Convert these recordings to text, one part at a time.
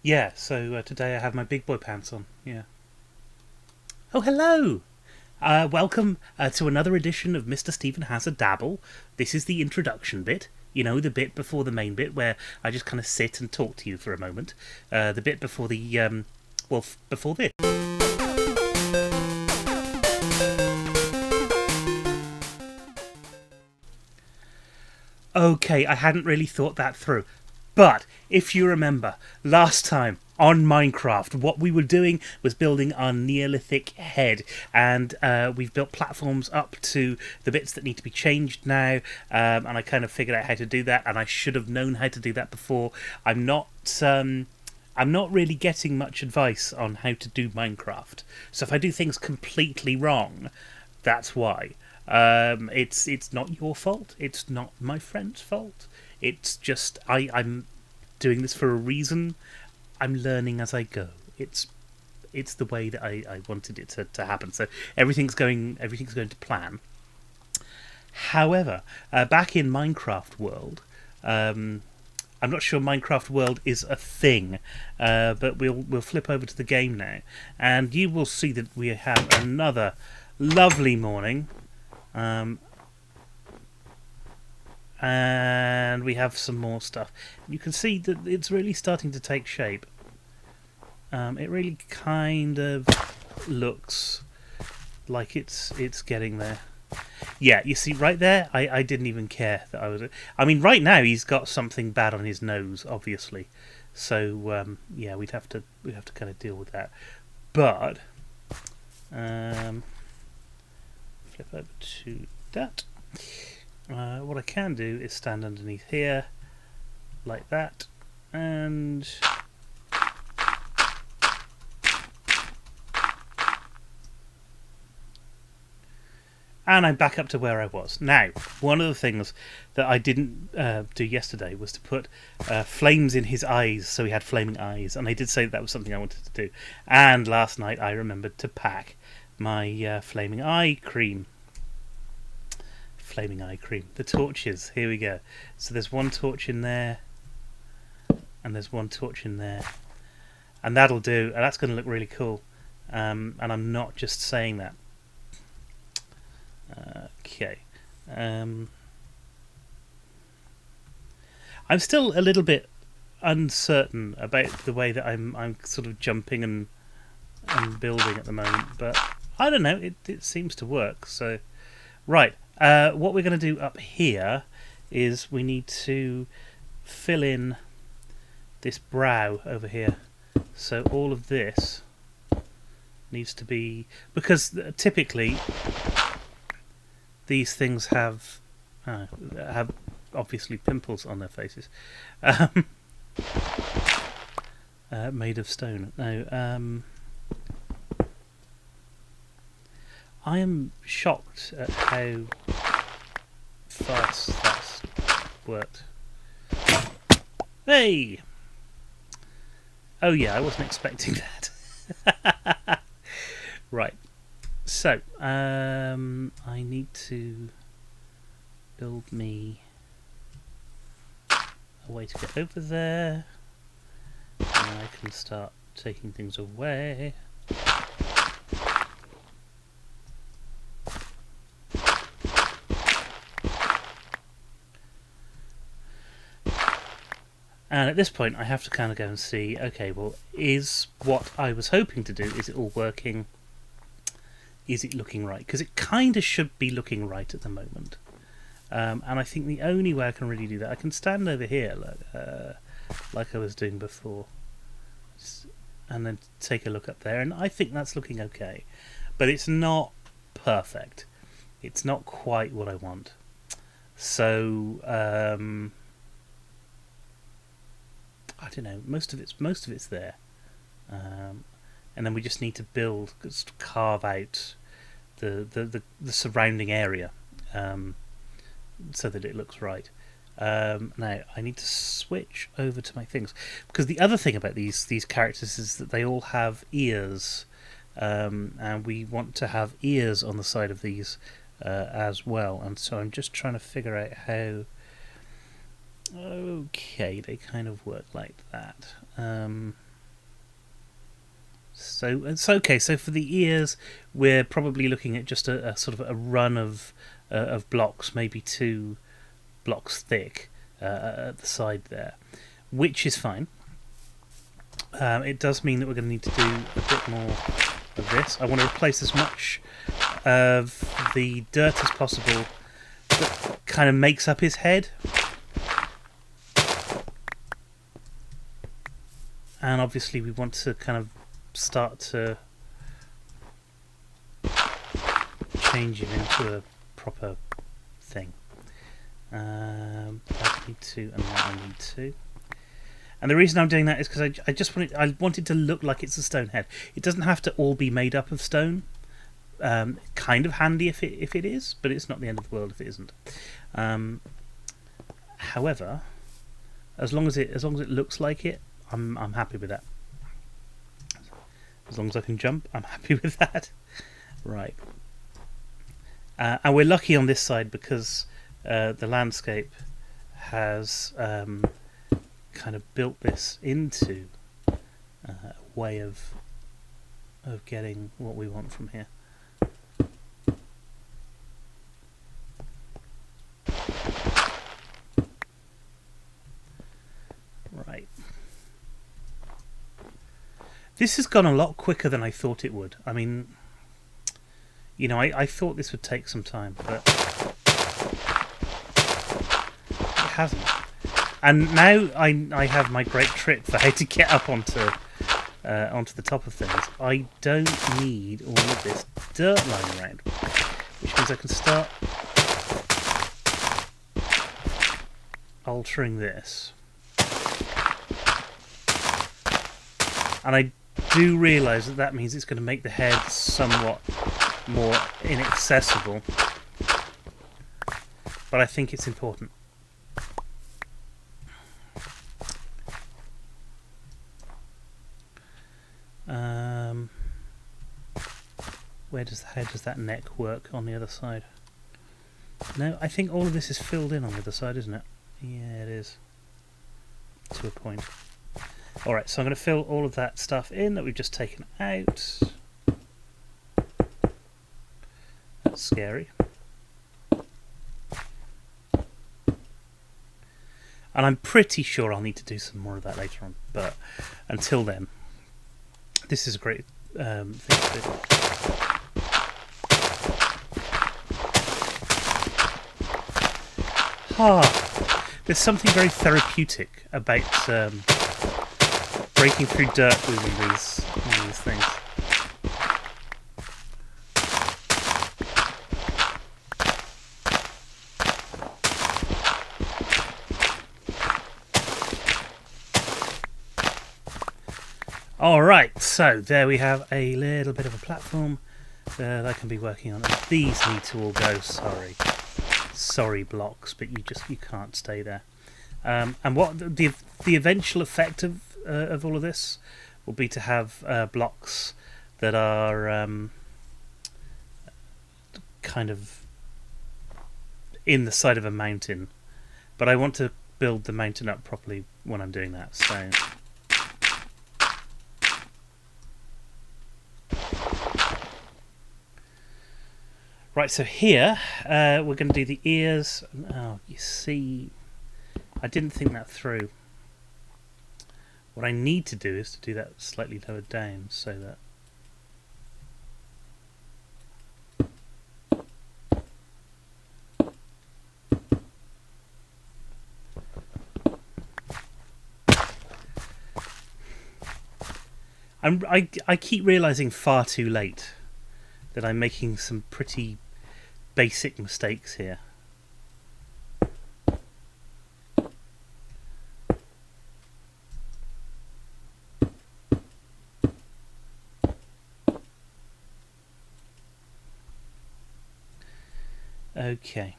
Yeah, so today I have my big boy pants on. Yeah. Oh, hello! Welcome to another edition of Mr. Stephen Has a Dabble. This is the introduction bit. You know, the bit before the main bit where I just kind of sit and talk to you for a moment. The bit before before this. Okay, I hadn't really thought that through. But if you remember, last time on Minecraft, what we were doing was building our Neolithic head, and we've built platforms up to the bits that need to be changed now, and I kind of figured out how to do that, and I should have known how to do that before. I'm not really getting much advice on how to do Minecraft, so if I do things completely wrong, that's why. It's not your fault. It's not my friend's fault. It's just I'm doing this for a reason. I'm learning as I go. It's the way that I wanted it to happen. So everything's going to plan. However, back in Minecraft World, I'm not sure Minecraft World is a thing, but we'll flip over to the game now, and you will see that we have another lovely morning. And we have some more stuff. You can see that it's really starting to take shape. It really kind of looks like it's getting there. Yeah, you see right there, I didn't even care that I was... I mean, right now he's got something bad on his nose, obviously. So, yeah, we have to kind of deal with that. But, flip over to that. What I can do is stand underneath here, like that, and I'm back up to where I was. Now, one of the things that I didn't do yesterday was to put flames in his eyes, so he had flaming eyes, and I did say that was something I wanted to do. And last night I remembered to pack my flaming eye cream. Flaming eye cream. The torches. Here we go. So there's one torch in there, and there's one torch in there, and that'll do. And that's going to look really cool. And I'm not just saying that. Okay. I'm still a little bit uncertain about the way that I'm sort of jumping and building at the moment, but I don't know. It seems to work. So, right. What we're going to do up here is we need to fill in this brow over here. So all of this needs to be... Because typically these things have obviously pimples on their faces. Made of stone. No, I am shocked at how fast that's worked. Hey! Oh yeah, I wasn't expecting that. Right. So, I need to build me a way to get over there. And I can start taking things away. And at this point I have to kind of go and see, okay, well, is what I was hoping to do, is it all working? Is it looking right? Because it kind of should be looking right at the moment. And I think the only way I can really do that, I can stand over here like I was doing before, and then take a look up there, and I think that's looking okay. But it's not perfect. It's not quite what I want. So, I don't know. Most of it's there, and then we just need to carve out the surrounding area, so that it looks right. Now I need to switch over to my things, because the other thing about these characters is that they all have ears, and we want to have ears on the side of these as well. And so I'm just trying to figure out how. Okay, they kind of work like that. So it's okay. So for the ears, we're probably looking at just a sort of a run of blocks, maybe 2 blocks thick at the side there, which is fine. It does mean that we're going to need to do a bit more of this. I want to replace as much of the dirt as possible that kind of makes up his head. And obviously we want to kind of start to change him into a proper thing. I need 2 and that I need 2. And the reason I'm doing that is because I want it to look like it's a stone head. It doesn't have to all be made up of stone. Kind of handy if it is, but it's not the end of the world if it isn't. However, as long as it looks like it, I'm happy with that. As long as I can jump, I'm happy with that. Right. And we're lucky on this side because the landscape has kind of built this into a way of getting what we want from here. Right. This has gone a lot quicker than I thought it would. I mean, you know, I thought this would take some time, but it hasn't. And now I have my great trick for how to get up onto the top of things. I don't need all of this dirt lying around, which means I can start altering this. And I do realise that means it's going to make the head somewhat more inaccessible, but I think it's important. How does that neck work on the other side? No, I think all of this is filled in on the other side, isn't it? Yeah, it is. To a point. Alright, so I'm going to fill all of that stuff in that we've just taken out. That's scary. And I'm pretty sure I'll need to do some more of that later on. But until then, this is a great thing to do. There's something very therapeutic about breaking through dirt with these things. Alright, so there we have a little bit of a platform that I can be working on. And these need to all go, sorry blocks, but you can't stay there. And what the eventual effect of all of this will be to have blocks that are kind of in the side of a mountain, but I want to build the mountain up properly when I'm doing that. So right, so here we're going to do the ears. Oh, you see, I didn't think that through. What I need to do is to do that slightly lower down so that I keep realising far too late that I'm making some pretty basic mistakes here. Okay.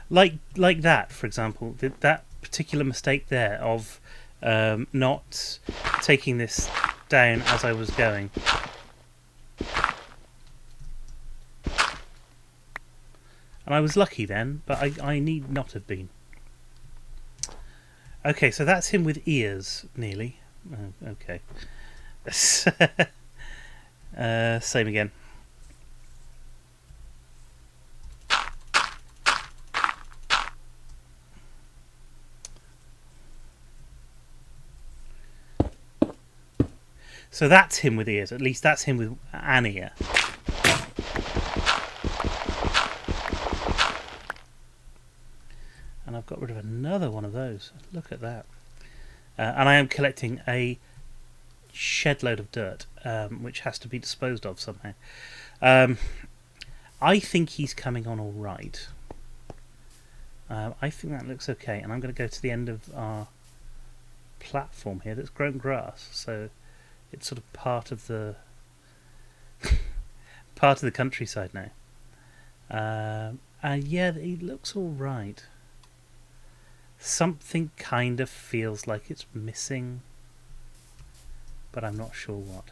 Like that, for example, that particular mistake there of not taking this down as I was going. And I was lucky then, but I need not have been. Okay, so that's him with ears, nearly. Okay. Same again. So that's him with ears. At least that's him with an ear. And I've got rid of another one of those. Look at that. And I am collecting a shed load of dirt, which has to be disposed of somehow. I think he's coming on all right. I think that looks okay. And I'm going to go to the end of our platform here that's grown grass. So it's sort of part of the countryside now. And yeah, it looks all right. Something kind of feels like it's missing, but I'm not sure what.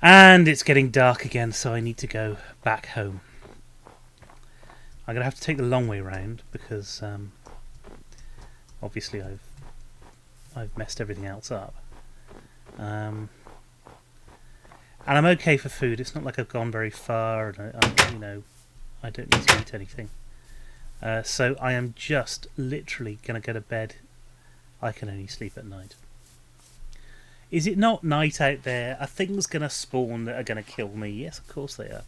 And it's getting dark again, so I need to go back home. I'm going to have to take the long way round because obviously I've messed everything else up. And I'm okay for food. It's not like I've gone very far, and I don't need to eat anything. So I am just literally going to go to bed. I can only sleep at night. Is it not night out there? Are things going to spawn that are going to kill me? Yes, of course they are.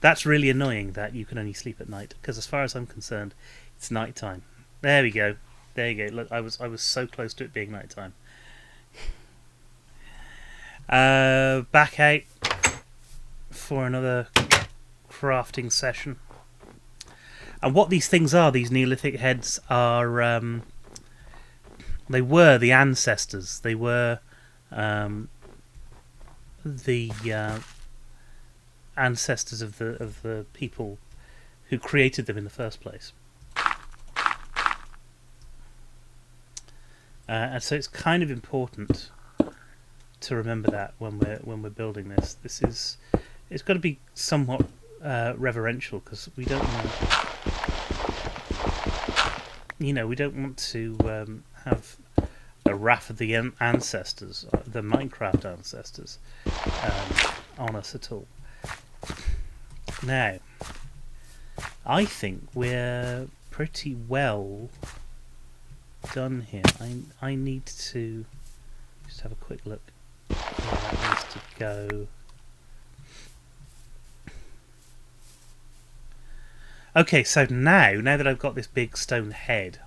That's really annoying that you can only sleep at night, because as far as I'm concerned, it's night time. There we go. There you go. Look, I was so close to it being night time. Back out for another crafting session. And what these things are, these Neolithic heads, are they were the ancestors. They were the ancestors of the people who created them in the first place. And so it's kind of important to remember that when we're building this. It's got to be somewhat reverential, because we don't we don't want to have a wrath of the ancestors, the Minecraft ancestors, on us at all. Now, I think we're pretty well done here. I need to just have a quick look where that needs to go. Okay, so now that I've got this big stone head,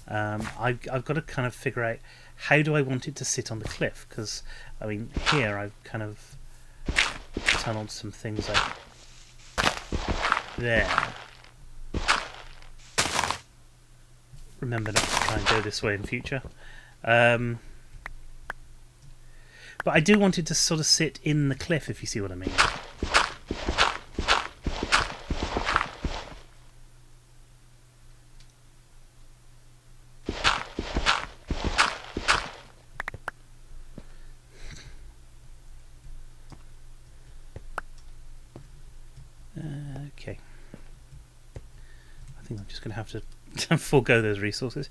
I've got to kind of figure out how do I want it to sit on the cliff, because I mean here I've kind of tunneled some things out there. Remember not to try and go this way in future. But I do want it to sort of sit in the cliff, if you see what I mean. Okay. I think I'm just going to have to forego those resources.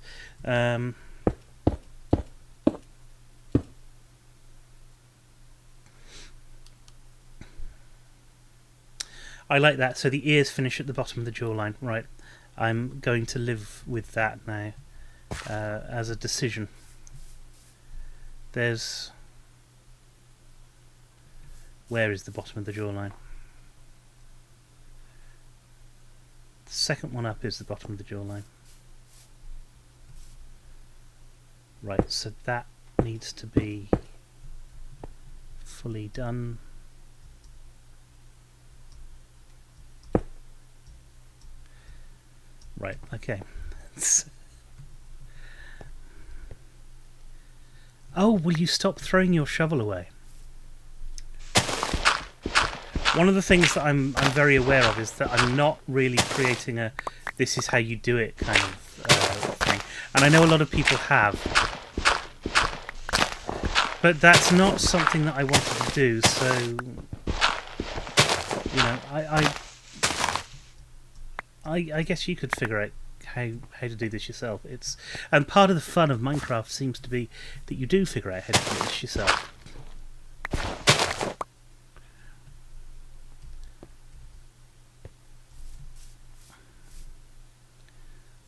I like that. So the ears finish at the bottom of the jawline. Right. I'm going to live with that now as a decision. There's... Where is the bottom of the jawline? The second one up is the bottom of the jawline. Right, so that needs to be fully done. Right, okay. Oh, will you stop throwing your shovel away? One of the things that I'm very aware of is that I'm not really creating a this is how you do it kind of thing. And I know a lot of people have. But that's not something that I wanted to do, so... You know, I guess you could figure out how to do this yourself. And part of the fun of Minecraft seems to be that you do figure out how to do this yourself.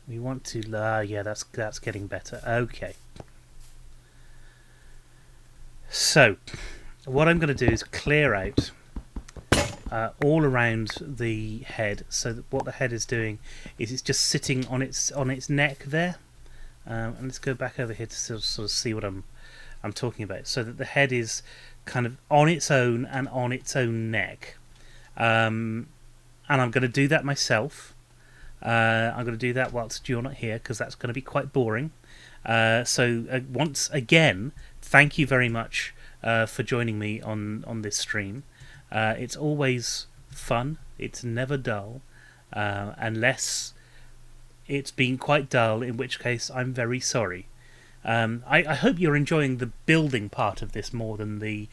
We want to, yeah, that's getting better. Okay. So, what I'm going to do is clear out all around the head. So that what the head is doing is it's just sitting on its neck there. And let's go back over here to sort of see what I'm talking about. So that the head is kind of on its own and on its own neck. And I'm going to do that myself. I'm going to do that whilst you're not here because that's going to be quite boring. So once again, thank you very much for joining me on this stream. It's always fun. It's never dull, unless it's been quite dull, in which case I'm very sorry. I hope you're enjoying the building part of this more than the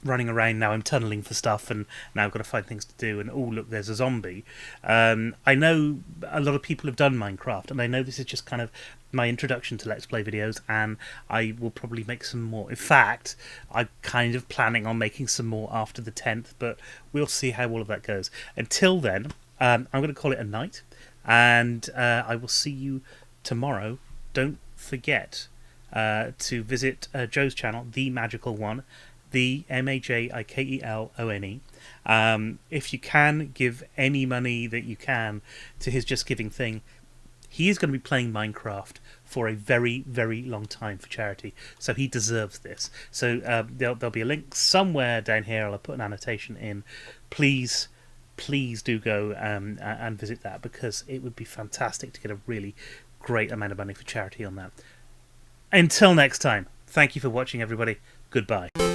running around. Now I'm tunneling for stuff and now I've got to find things to do, and oh look, there's a zombie. I know a lot of people have done Minecraft, and I know this is just kind of my introduction to Let's Play videos, and I will probably make some more. In fact, I'm kind of planning on making some more after the 10th, but we'll see how all of that goes. Until then, I'm going to call it a night, and I will see you tomorrow. Don't forget to visit Joe's channel, The Magical One, the MAJIKELONE. If you can, give any money that you can to his Just Giving thing. He is going to be playing Minecraft for a very, very long time for charity, so he deserves this. So there'll be a link somewhere down here. I'll put an annotation in. Please do go and visit that, because it would be fantastic to get a really great amount of money for charity on that. Until next time, thank you for watching, everybody. Goodbye.